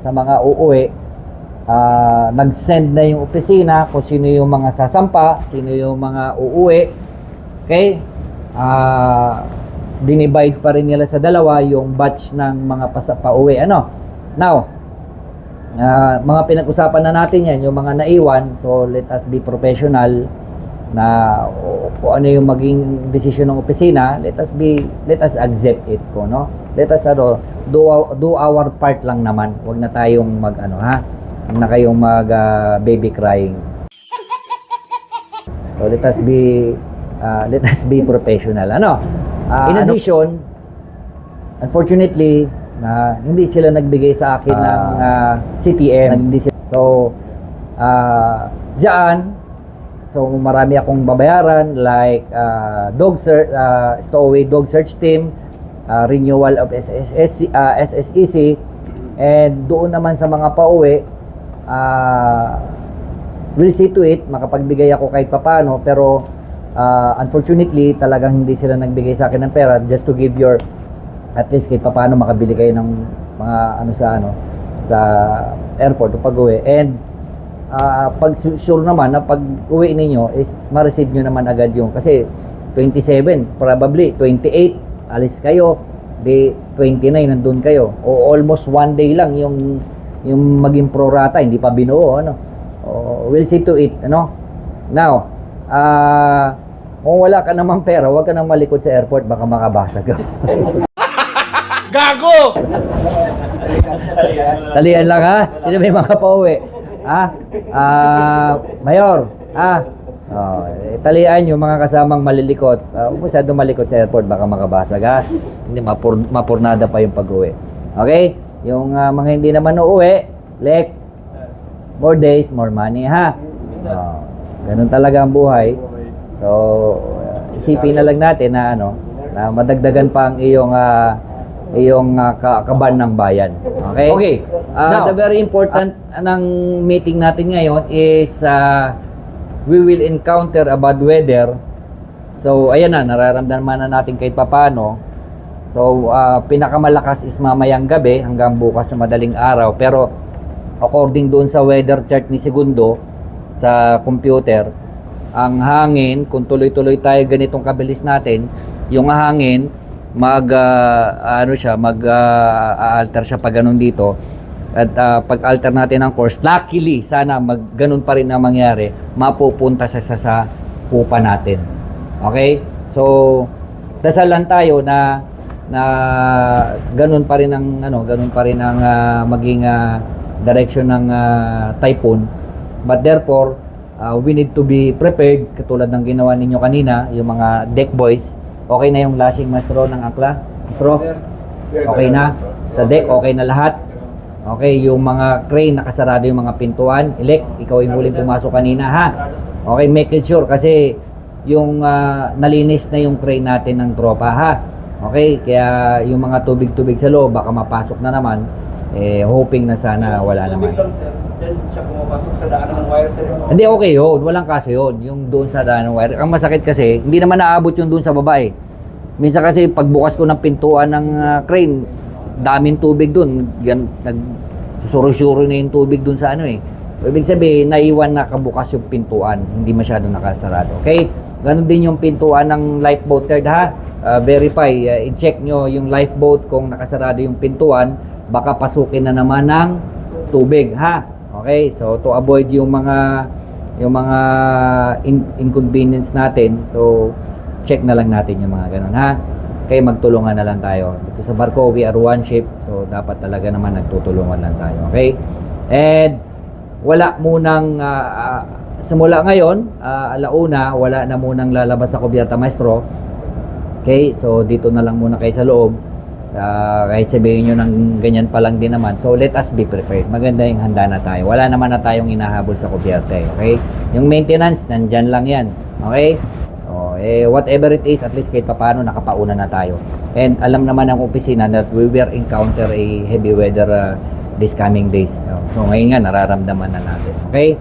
sa mga uuwi, nag-send na yung opisina kung sino yung mga sasampa, sino yung mga uuwi. Okay? Dinivide pa rin nila sa dalawa yung batch ng mga pauwi. Ano? Now, mga pinag-usapan na natin yan, yung mga naiwan. So, let us be professional na kung ano yung maging desisyon ng opisina, let us accept it ko, no? Let us do our part lang naman. Huwag na tayong huwag na kayong baby crying. So let us be professional, ano? In addition, unfortunately, hindi sila nagbigay sa akin ng CTM. So diyan, so marami akong babayaran like stowaway dog search team, renewal of SSEC, and doon naman sa mga pauwi, we'll see to it, makapagbigay ako kahit papano, pero unfortunately talagang hindi sila nagbigay sa akin ng pera just to give your at least kahit papano makabili kayo ng mga sa airport o pag-uwi. And pag sure naman na pag uwi ninyo is ma-receive nyo naman agad yung, kasi 27, probably 28 alis kayo, di 29 nandun kayo, o almost one day lang yung maging prorata, hindi pa binuo, ano. We'll see to it, ano. Now, kung wala ka namang pera, huwag ka nang malikot sa airport, baka makabasag ka. Gago! Talian lang, ha? Sino may mga pauwi? Mayor, talian yung mga kasamang malilikot. Huwag masyado malikot sa airport, baka makabasag, ha? Hindi, mapurnada pa yung pag-uwi. Okay? Yung mga hindi naman uuwi, more days, more money, ha? Ganun talaga ang buhay. So, isipin na lang natin na na madagdagan pa ang iyong kaban ng bayan. Okay? Okay. Now, the very important ng meeting natin ngayon is we will encounter a bad weather. So, ayan na, nararamdaman na natin kahit papano. So, pinakamalakas is mamayang gabi hanggang bukas na madaling araw. Pero, according doon sa weather chart ni Segundo sa computer, ang hangin, kung tuloy-tuloy tayo ganitong kabilis natin, yung hangin, alter siya pag ganun dito. At pag alter natin ang course, luckily, sana ganun pa rin ang mangyari, mapupunta sa pupa natin. Okay? So, dasal lang tayo na ganun pa rin ang maging direction ng typhoon. But therefore, we need to be prepared, katulad ng ginawa ninyo kanina, yung mga deck boys. Okay na yung lashing maestro ng Akla? Maestro? Okay na? Sa deck, okay na lahat? Okay, yung mga crane, nakasarado yung mga pintuan. Ikaw yung huling pumasok kanina, ha? Okay, make it sure kasi yung nalinis na yung crane natin ng tropa, ha? Okay, kaya yung mga tubig-tubig sa loob, baka mapasok na naman. Hoping na sana wala naman. Diyan siya pumapasok sa daan ng wire, sir. Hindi, okay yun. Walang kaso yun. Yung doon sa daan ng wire. Ang masakit kasi, hindi naman naabot yung doon sa baba eh. Minsan kasi, pagbukas ko ng pintuan ng crane, daming tubig doon. Susuro-suro na yung tubig doon sa Ibig sabihin, naiwan na kabukas yung pintuan. Hindi masyado nakasarado. Okay? Ganon din yung pintuan ng lifeboat third, ha? Verify. I-check nyo yung lifeboat kung nakasarado yung pintuan. Baka pasukin na naman ng tubig, ha? Okay, so to avoid yung mga inconvenience natin, so check na lang natin yung mga ganun, ha? Okay, magtulungan na lang tayo. Dito sa barko, we are one ship, so dapat talaga naman nagtutulungan lang tayo, okay? And wala munang simula ngayon, alauna, wala na munang lalabas sa Kubyata Maestro. Okay, so dito na lang muna kayo sa loob. Kahit sabihin nyo ng ganyan pa lang din naman. So, let us be prepared. Maganda yung handa na tayo. Wala naman na tayong inahabol sa Kubyerte. Okay? Yung maintenance, nandyan lang yan. Okay? Whatever it is, at least kahit paano, nakapauna na tayo. And alam naman ng opisina that we will encounter a heavy weather this coming days. So, ngayon nga, nararamdaman na natin. Okay?